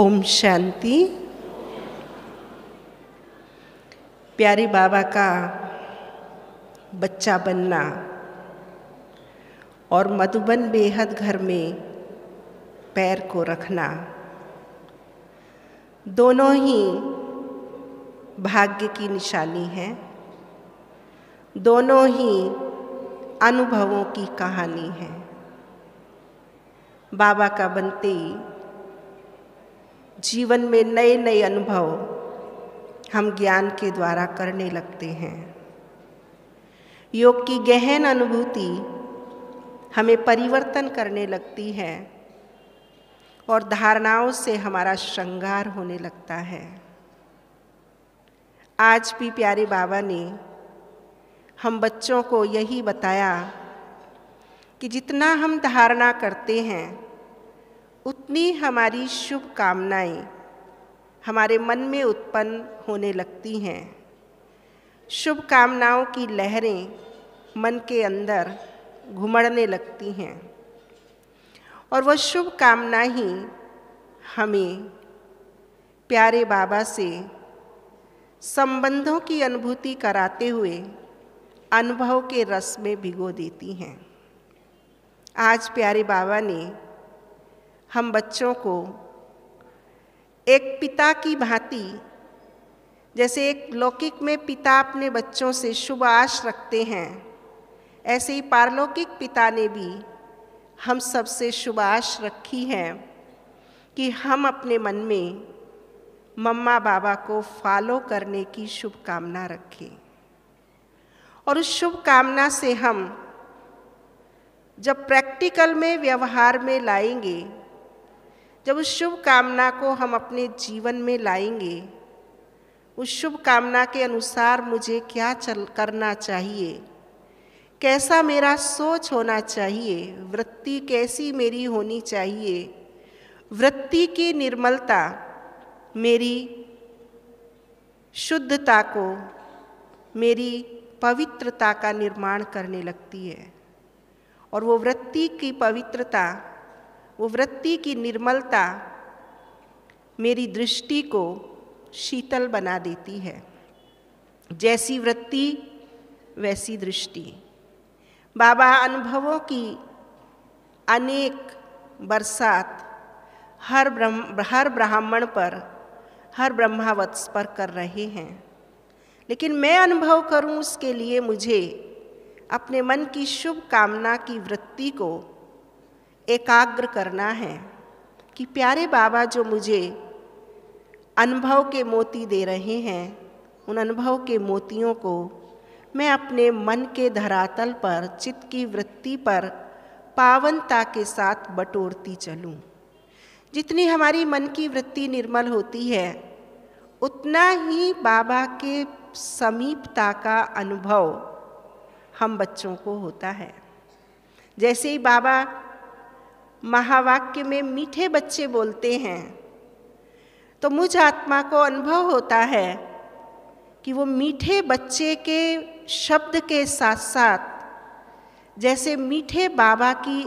ओम शांति। प्यारे बाबा का बच्चा बनना और मधुबन बेहद घर में पैर को रखना दोनों ही भाग्य की निशानी है, दोनों ही अनुभवों की कहानी है। बाबा का बनते ही जीवन में नए नए अनुभव हम ज्ञान के द्वारा करने लगते हैं। योग की गहन अनुभूति हमें परिवर्तन करने लगती है और धारणाओं से हमारा श्रृंगार होने लगता है। आज भी प्यारे बाबा ने हम बच्चों को यही बताया कि जितना हम धारणा करते हैं उतनी हमारी शुभ कामनाएं हमारे मन में उत्पन्न होने लगती हैं। शुभ कामनाओं की लहरें मन के अंदर घुमड़ने लगती हैं और वह शुभ कामना ही हमें प्यारे बाबा से संबंधों की अनुभूति कराते हुए अनुभव के रस में भिगो देती हैं। आज प्यारे बाबा ने हम बच्चों को एक पिता की भांति, जैसे एक लौकिक में पिता अपने बच्चों से शुभ आश रखते हैं, ऐसे ही पारलौकिक पिता ने भी हम सबसे शुभ आश रखी है कि हम अपने मन में मम्मा बाबा को फॉलो करने की शुभ कामना रखें। और उस शुभ कामना से हम जब प्रैक्टिकल में व्यवहार में लाएंगे, जब उस शुभ कामना को हम अपने जीवन में लाएंगे, उस शुभ कामना के अनुसार मुझे क्या करना चाहिए, कैसा मेरा सोच होना चाहिए, वृत्ति कैसी मेरी होनी चाहिए, वृत्ति की निर्मलता मेरी शुद्धता को, मेरी पवित्रता का निर्माण करने लगती है। और वो वृत्ति की पवित्रता, वो वृत्ति की निर्मलता मेरी दृष्टि को शीतल बना देती है। जैसी वृत्ति वैसी दृष्टि। बाबा अनुभवों की अनेक बरसात हर ब्राह्मण पर, हर ब्रह्मावत्स पर कर रहे हैं, लेकिन मैं अनुभव करूं उसके लिए मुझे अपने मन की शुभ कामना की वृत्ति को एकाग्र करना है कि प्यारे बाबा जो मुझे अनुभव के मोती दे रहे हैं, उन अनुभव के मोतियों को मैं अपने मन के धरातल पर, चित्त की वृत्ति पर पावनता के साथ बटोरती चलूं। जितनी हमारी मन की वृत्ति निर्मल होती है, उतना ही बाबा के समीपता का अनुभव हम बच्चों को होता है। जैसे ही बाबा महावाक्य में मीठे बच्चे बोलते हैं, तो मुझ आत्मा को अनुभव होता है कि वो मीठे बच्चे के शब्द के साथ साथ जैसे मीठे बाबा की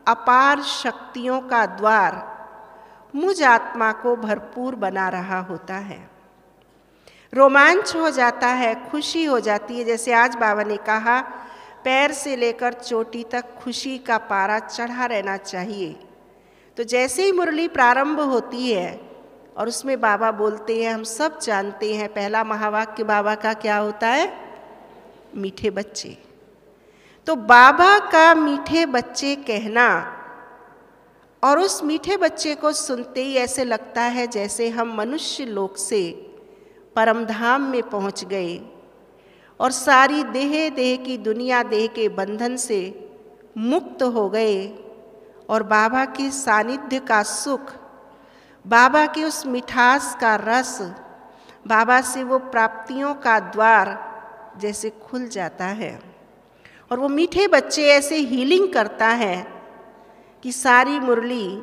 अपार शक्तियों का द्वार मुझ आत्मा को भरपूर बना रहा होता है। रोमांच हो जाता है, खुशी हो जाती है। जैसे आज बाबा ने कहा, पैर से लेकर चोटी तक खुशी का पारा चढ़ा रहना चाहिए। तो जैसे ही मुरली प्रारंभ होती है और उसमें बाबा बोलते हैं, हम सब जानते हैं पहला महावाक्य बाबा का क्या होता है? मीठे बच्चे। तो बाबा का मीठे बच्चे कहना और उस मीठे बच्चे को सुनते ही ऐसे लगता है जैसे हम मनुष्य लोक से परमधाम में पहुंच गए और सारी देह की दुनिया, देह के बंधन से मुक्त हो गए और बाबा के सानिध्य का सुख, बाबा की उस मिठास का रस, बाबा से वो प्राप्तियों का द्वार जैसे खुल जाता है। और वो मीठे बच्चे ऐसे हीलिंग करता है कि सारी मुरली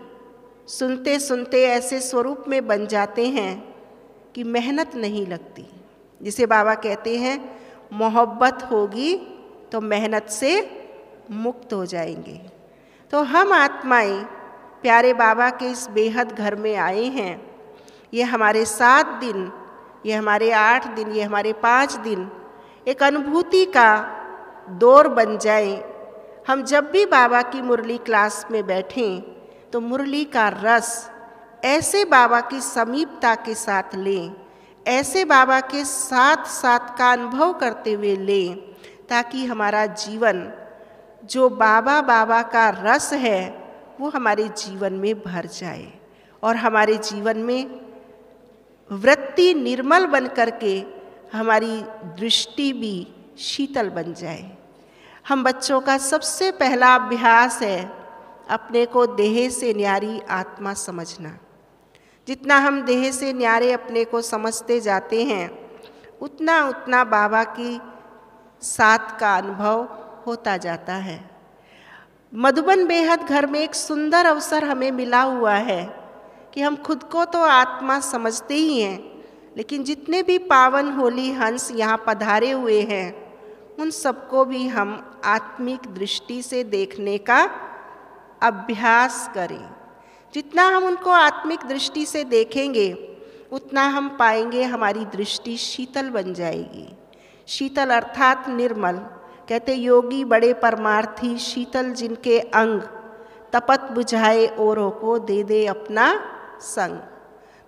सुनते सुनते ऐसे स्वरूप में बन जाते हैं कि मेहनत नहीं लगती। जिसे बाबा कहते हैं, मोहब्बत होगी तो मेहनत से मुक्त हो जाएंगे। तो हम आत्माएं प्यारे बाबा के इस बेहद घर में आए हैं। ये हमारे 7 दिन, ये हमारे 8 दिन, ये हमारे 5 दिन एक अनुभूति का दौर बन जाए। हम जब भी बाबा की मुरली क्लास में बैठें तो मुरली का रस ऐसे बाबा की समीपता के साथ लें, ऐसे बाबा के साथ साथ का अनुभव करते हुए लें, ताकि हमारा जीवन जो बाबा बाबा का रस है वो हमारे जीवन में भर जाए और हमारे जीवन में वृत्ति निर्मल बन करके हमारी दृष्टि भी शीतल बन जाए। हम बच्चों का सबसे पहला अभ्यास है अपने को देह से न्यारी आत्मा समझना। जितना हम देह से न्यारे अपने को समझते जाते हैं उतना उतना बाबा की साथ का अनुभव होता जाता है। मधुबन बेहद घर में एक सुंदर अवसर हमें मिला हुआ है कि हम खुद को तो आत्मा समझते ही हैं, लेकिन जितने भी पावन होली हंस यहाँ पधारे हुए हैं उन सबको भी हम आत्मिक दृष्टि से देखने का अभ्यास करें। जितना हम उनको आत्मिक दृष्टि से देखेंगे उतना हम पाएंगे हमारी दृष्टि शीतल बन जाएगी। शीतल अर्थात निर्मल। कहते योगी बड़े परमार्थी, शीतल जिनके अंग, तपत बुझाए औरों को दे दे अपना संग।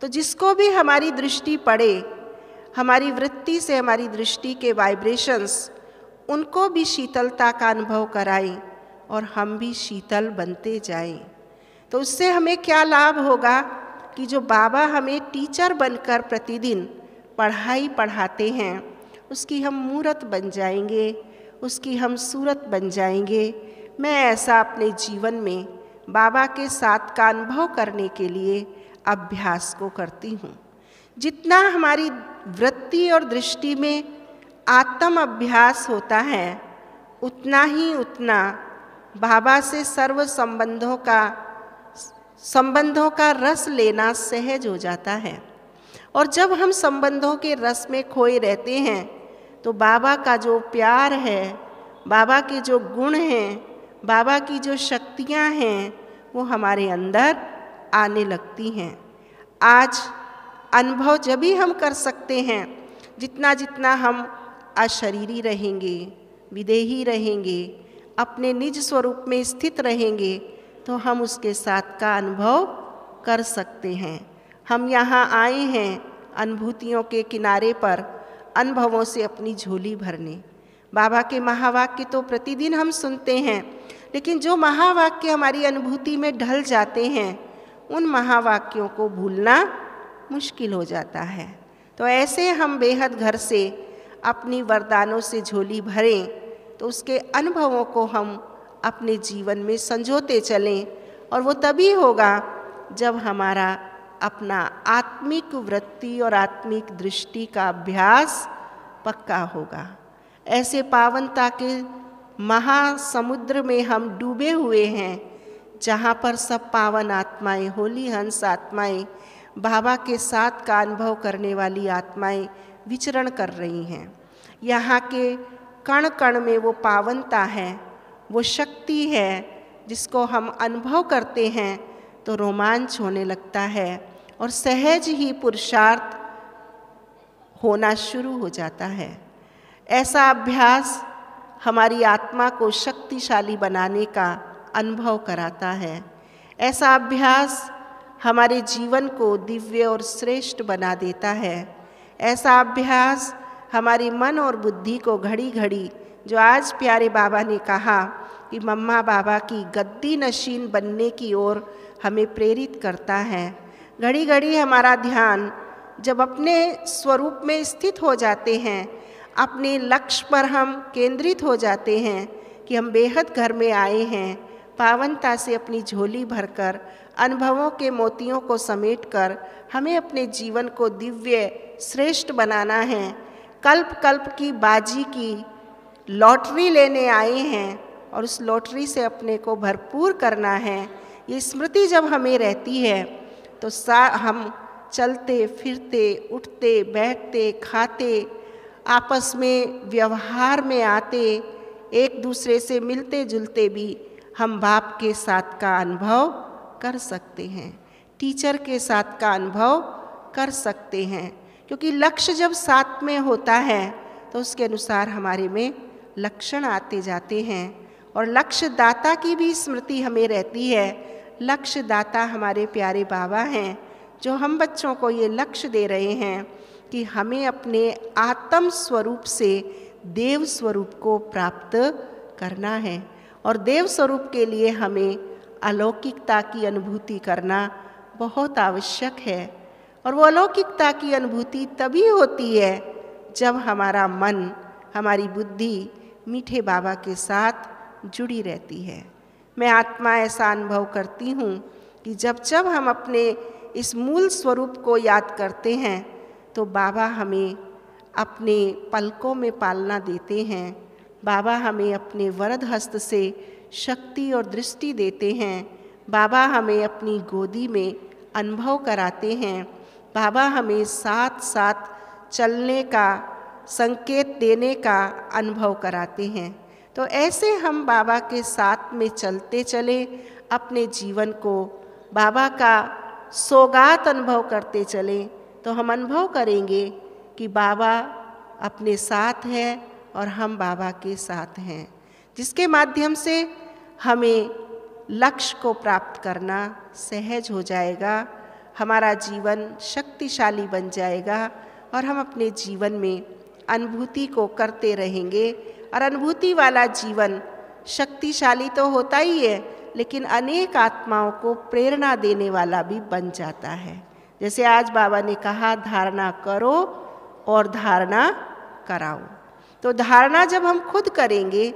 तो जिसको भी हमारी दृष्टि पड़े, हमारी वृत्ति से हमारी दृष्टि के वाइब्रेशंस उनको भी शीतलता का अनुभव कराएं और हम भी शीतल बनते जाएं। तो उससे हमें क्या लाभ होगा कि जो बाबा हमें टीचर बनकर प्रतिदिन पढ़ाई पढ़ाते हैं उसकी हम मूरत बन जाएंगे, उसकी हम सूरत बन जाएंगे। मैं ऐसा अपने जीवन में बाबा के साथ का अनुभव करने के लिए अभ्यास को करती हूँ। जितना हमारी वृत्ति और दृष्टि में आत्म अभ्यास होता है उतना ही उतना बाबा से सर्व संबंधों का रस लेना सहज हो जाता है। और जब हम संबंधों के रस में खोए रहते हैं तो बाबा का जो प्यार है, बाबा के जो गुण हैं, बाबा की जो शक्तियाँ हैं वो हमारे अंदर आने लगती हैं। आज अनुभव जब भी हम कर सकते हैं जितना जितना हम अशरीरी रहेंगे, विदेही रहेंगे, अपने निज स्वरूप में स्थित रहेंगे तो हम उसके साथ का अनुभव कर सकते हैं। हम यहाँ आए हैं अनुभूतियों के किनारे पर अनुभवों से अपनी झोली भरने। बाबा के महावाक्य तो प्रतिदिन हम सुनते हैं, लेकिन जो महावाक्य हमारी अनुभूति में ढल जाते हैं उन महावाक्यों को भूलना मुश्किल हो जाता है। तो ऐसे हम बेहद घर से अपनी वरदानों से झोली भरें तो उसके अनुभवों को हम अपने जीवन में संजोते चलें, और वो तभी होगा जब हमारा अपना आत्मिक वृत्ति और आत्मिक दृष्टि का अभ्यास पक्का होगा। ऐसे पावनता के महासमुद्र में हम डूबे हुए हैं जहाँ पर सब पावन आत्माएं, होली हंस आत्माएं, बाबा के साथ का अनुभव करने वाली आत्माएं विचरण कर रही हैं। यहाँ के कण कण में वो पावनता है, वो शक्ति है जिसको हम अनुभव करते हैं तो रोमांच होने लगता है और सहज ही पुरुषार्थ होना शुरू हो जाता है। ऐसा अभ्यास हमारी आत्मा को शक्तिशाली बनाने का अनुभव कराता है। ऐसा अभ्यास हमारे जीवन को दिव्य और श्रेष्ठ बना देता है। ऐसा अभ्यास हमारी मन और बुद्धि को घड़ी घड़ी, जो आज प्यारे बाबा ने कहा कि मम्मा बाबा की गद्दी नशीन बनने की ओर हमें प्रेरित करता है। घड़ी घड़ी हमारा ध्यान जब अपने स्वरूप में स्थित हो जाते हैं, अपने लक्ष्य पर हम केंद्रित हो जाते हैं कि हम बेहद घर में आए हैं, पावनता से अपनी झोली भरकर अनुभवों के मोतियों को समेटकर हमें अपने जीवन को दिव्य श्रेष्ठ बनाना है। कल्प कल्प की बाजी की लॉटरी लेने आए हैं और उस लॉटरी से अपने को भरपूर करना है। ये स्मृति जब हमें रहती है तो हम चलते फिरते, उठते बैठते, खाते, आपस में व्यवहार में आते, एक दूसरे से मिलते जुलते भी हम बाप के साथ का अनुभव कर सकते हैं, टीचर के साथ का अनुभव कर सकते हैं। क्योंकि लक्ष्य जब साथ में होता है तो उसके अनुसार हमारे में लक्षण आते जाते हैं। और लक्ष्य दाता की भी स्मृति हमें रहती है। लक्ष्य दाता हमारे प्यारे बाबा हैं, जो हम बच्चों को ये लक्ष्य दे रहे हैं कि हमें अपने आत्म स्वरूप से देव स्वरूप को प्राप्त करना है। और देव स्वरूप के लिए हमें अलौकिकता की अनुभूति करना बहुत आवश्यक है। और वो अलौकिकता की अनुभूति तभी होती है जब हमारा मन, हमारी बुद्धि मीठे बाबा के साथ जुड़ी रहती है। मैं आत्मा ऐसा अनुभव करती हूँ कि जब जब हम अपने इस मूल स्वरूप को याद करते हैं तो बाबा हमें अपने पलकों में पालना देते हैं। बाबा हमें अपने वरद हस्त से शक्ति और दृष्टि देते हैं। बाबा हमें अपनी गोदी में अनुभव कराते हैं। बाबा हमें साथ साथ चलने का संकेत देने का अनुभव कराते हैं। तो ऐसे हम बाबा के साथ में चलते चले, अपने जीवन को बाबा का सौगात अनुभव करते चले, तो हम अनुभव करेंगे कि बाबा अपने साथ है और हम बाबा के साथ हैं, जिसके माध्यम से हमें लक्ष्य को प्राप्त करना सहज हो जाएगा। हमारा जीवन शक्तिशाली बन जाएगा और हम अपने जीवन में अनुभूति को करते रहेंगे। और अनुभूति वाला जीवन शक्तिशाली तो होता ही है, लेकिन अनेक आत्माओं को प्रेरणा देने वाला भी बन जाता है। जैसे आज बाबा ने कहा, धारणा करो और धारणा कराओ। तो धारणा जब हम खुद करेंगे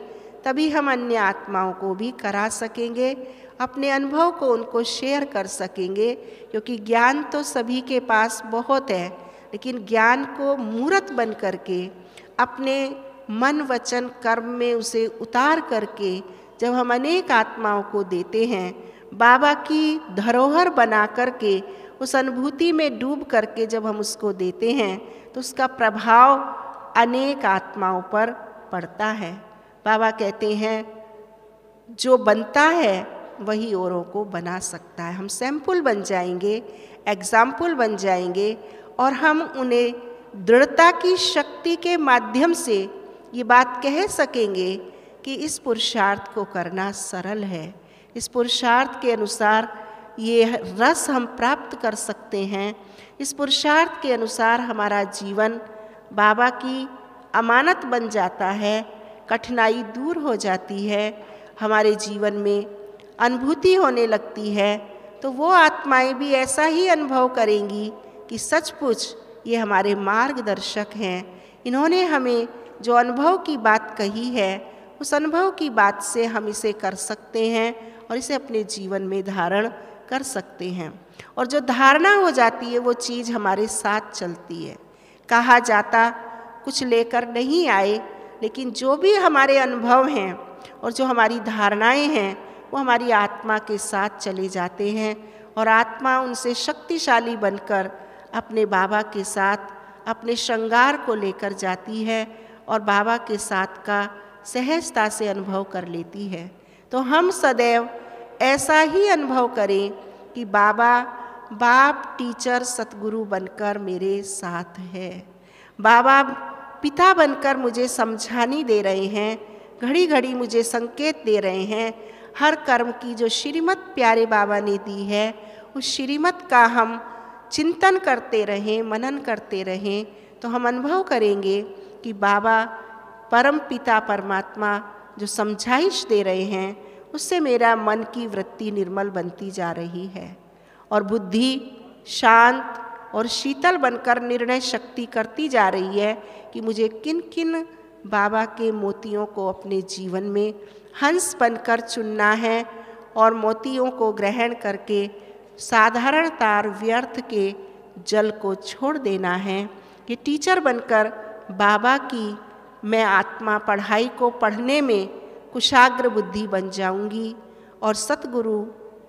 तभी हम अन्य आत्माओं को भी करा सकेंगे, अपने अनुभव को उनको शेयर कर सकेंगे। क्योंकि ज्ञान तो सभी के पास बहुत है, लेकिन ज्ञान को मूर्त बन करके अपने मन वचन कर्म में उसे उतार करके जब हम अनेक आत्माओं को देते हैं, बाबा की धरोहर बना करके उस अनुभूति में डूब करके जब हम उसको देते हैं तो उसका प्रभाव अनेक आत्माओं पर पड़ता है। बाबा कहते हैं, जो बनता है वही औरों को बना सकता है। हम सैंपल बन जाएंगे, एग्जाम्पल बन जाएंगे और हम उन्हें दृढ़ता की शक्ति के माध्यम से ये बात कह सकेंगे कि इस पुरुषार्थ को करना सरल है। इस पुरुषार्थ के अनुसार ये रस हम प्राप्त कर सकते हैं। इस पुरुषार्थ के अनुसार हमारा जीवन बाबा की अमानत बन जाता है, कठिनाई दूर हो जाती है, हमारे जीवन में अनुभूति होने लगती है। तो वो आत्माएं भी ऐसा ही अनुभव करेंगी कि सचमुच ये हमारे मार्गदर्शक हैं। इन्होंने हमें जो अनुभव की बात कही है, उस अनुभव की बात से हम इसे कर सकते हैं और इसे अपने जीवन में धारण कर सकते हैं। और जो धारणा हो जाती है वो चीज़ हमारे साथ चलती है। कहा जाता कुछ लेकर नहीं आए, लेकिन जो भी हमारे अनुभव हैं और जो हमारी धारणाएं हैं वो हमारी आत्मा के साथ चले जाते हैं और आत्मा उनसे शक्तिशाली बनकर अपने बाबा के साथ अपने श्रृंगार को लेकर जाती है और बाबा के साथ का सहजता से अनुभव कर लेती है। तो हम सदैव ऐसा ही अनुभव करें कि बाबा बाप, टीचर, सतगुरु बनकर मेरे साथ है। बाबा पिता बनकर मुझे समझानी दे रहे हैं, घड़ी घड़ी मुझे संकेत दे रहे हैं। हर कर्म की जो श्रीमत प्यारे बाबा ने दी है, उस श्रीमत का हम चिंतन करते रहें, मनन करते रहें, तो हम अनुभव करेंगे कि बाबा परम पिता परमात्मा जो समझाइश दे रहे हैं, उससे मेरा मन की वृत्ति निर्मल बनती जा रही है और बुद्धि शांत और शीतल बनकर निर्णय शक्ति करती जा रही है कि मुझे किन किन बाबा के मोतियों को अपने जीवन में हंस बनकर चुनना है और मोतियों को ग्रहण करके साधारणता व्यर्थ के जल को छोड़ देना है। कि टीचर बनकर बाबा की मैं आत्मा पढ़ाई को पढ़ने में कुशाग्र बुद्धि बन जाऊंगी और सतगुरु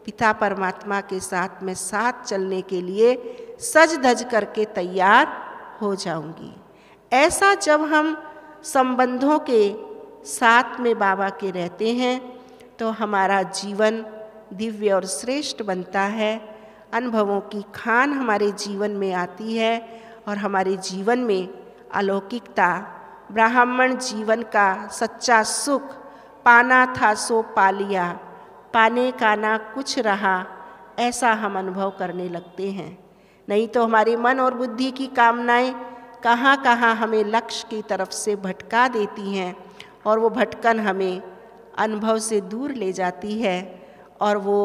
पिता परमात्मा के साथ में साथ चलने के लिए सज धज करके तैयार हो जाऊंगी। ऐसा जब हम संबंधों के साथ में बाबा के रहते हैं तो हमारा जीवन दिव्य और श्रेष्ठ बनता है। अनुभवों की खान हमारे जीवन में आती है और हमारे जीवन में अलौकिकता, ब्राह्मण जीवन का सच्चा सुख, पाना था सो पा लिया, पाने का ना कुछ रहा, ऐसा हम अनुभव करने लगते हैं। नहीं तो हमारे मन और बुद्धि की कामनाएं कहाँ कहाँ हमें लक्ष्य की तरफ से भटका देती हैं और वो भटकन हमें अनुभव से दूर ले जाती है और वो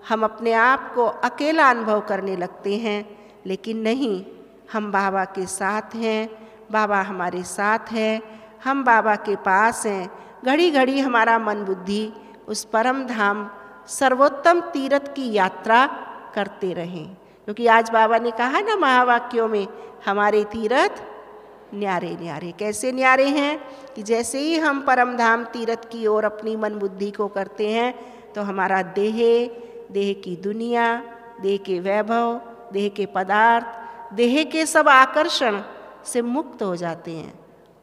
हम अपने आप को अकेला अनुभव करने लगते हैं। लेकिन नहीं, हम बाबा के साथ हैं, बाबा हमारे साथ हैं, हम बाबा के पास हैं। घड़ी घड़ी हमारा मन बुद्धि उस परम धाम सर्वोत्तम तीर्थ की यात्रा करते रहें, क्योंकि आज बाबा ने कहा ना महावाक्यों में, हमारे तीर्थ न्यारे न्यारे। कैसे न्यारे हैं कि जैसे ही हम परम धाम तीर्थ की ओर अपनी मन बुद्धि को करते हैं तो हमारा देह की दुनिया, देह के वैभव, देह के पदार्थ, देह के सब आकर्षण से मुक्त हो जाते हैं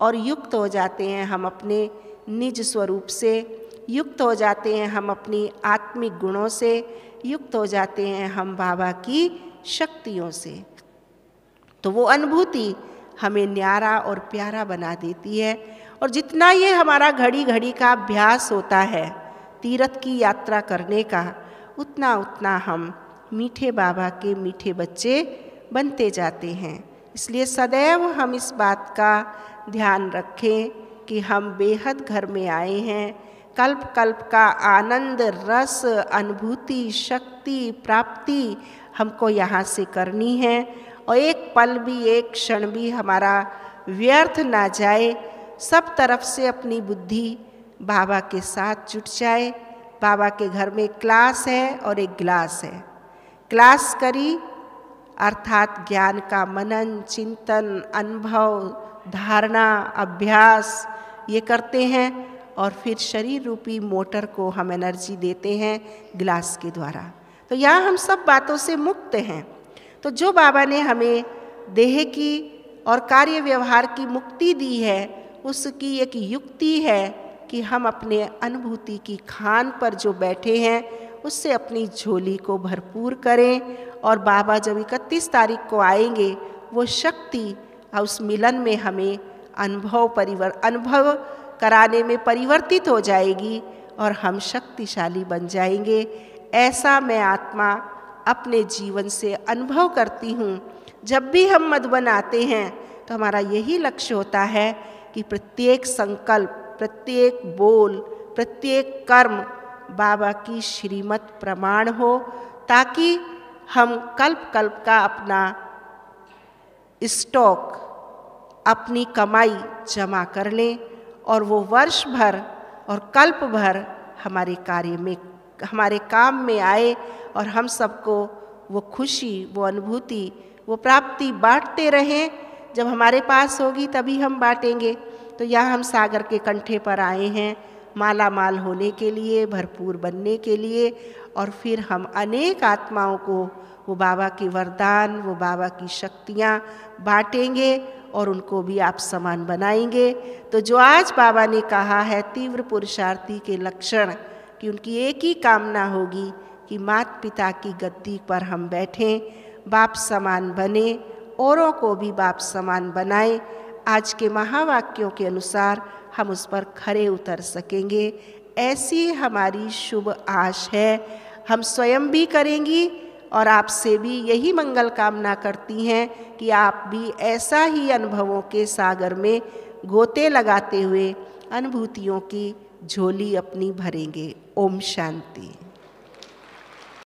और युक्त हो जाते हैं हम अपने निज स्वरूप से, युक्त हो जाते हैं हम अपनी आत्मिक गुणों से, युक्त हो जाते हैं हम बाबा की शक्तियों से। तो वो अनुभूति हमें न्यारा और प्यारा बना देती है। और जितना ये हमारा घड़ी घड़ी का अभ्यास होता है तीर्थ की यात्रा करने का, उतना उतना हम मीठे बाबा के मीठे बच्चे बनते जाते हैं। इसलिए सदैव हम इस बात का ध्यान रखें कि हम बेहद घर में आए हैं। कल्प कल्प का आनंद, रस, अनुभूति, शक्ति, प्राप्ति हमको यहाँ से करनी है और एक पल भी, एक क्षण भी हमारा व्यर्थ ना जाए। सब तरफ से अपनी बुद्धि बाबा के साथ जुट जाए। बाबा के घर में क्लास है और एक गिलास है। क्लास करी अर्थात ज्ञान का मनन, चिंतन, अनुभव, धारणा, अभ्यास ये करते हैं और फिर शरीर रूपी मोटर को हम एनर्जी देते हैं गिलास के द्वारा। तो यहाँ हम सब बातों से मुक्त हैं। तो जो बाबा ने हमें देह की और कार्य व्यवहार की मुक्ति दी है, उसकी एक युक्ति है कि हम अपने अनुभूति की खान पर जो बैठे हैं उससे अपनी झोली को भरपूर करें। और बाबा जब 31 तारीख को आएंगे, वो शक्ति उस मिलन में हमें अनुभव कराने में परिवर्तित हो जाएगी और हम शक्तिशाली बन जाएंगे। ऐसा मैं आत्मा अपने जीवन से अनुभव करती हूँ। जब भी हम मधुबन आते हैं तो हमारा यही लक्ष्य होता है कि प्रत्येक संकल्प, प्रत्येक बोल, प्रत्येक कर्म बाबा की श्रीमत प्रमाण हो, ताकि हम कल्प कल्प का अपना स्टॉक, अपनी कमाई जमा कर लें और वो वर्ष भर और कल्प भर हमारे कार्य में, हमारे काम में आए और हम सबको वो खुशी, वो अनुभूति, वो प्राप्ति बांटते रहें। जब हमारे पास होगी तभी हम बांटेंगे। तो यहाँ हम सागर के कंठे पर आए हैं माला माल होने के लिए, भरपूर बनने के लिए, और फिर हम अनेक आत्माओं को वो बाबा के वरदान, वो बाबा की शक्तियाँ बांटेंगे और उनको भी आप समान बनाएंगे। तो जो आज बाबा ने कहा है तीव्र पुरुषार्थी के लक्षण, कि उनकी एक ही कामना होगी कि माता पिता की गद्दी पर हम बैठें, बाप समान बने, औरों को भी बाप समान बनाएं। आज के महावाक्यों के अनुसार हम उस पर खरे उतर सकेंगे, ऐसी हमारी शुभ आश है। हम स्वयं भी करेंगी और आपसे भी यही मंगल कामना करती हैं कि आप भी ऐसा ही अनुभवों के सागर में गोते लगाते हुए अनुभूतियों की झोली अपनी भरेंगे। ओम शांति।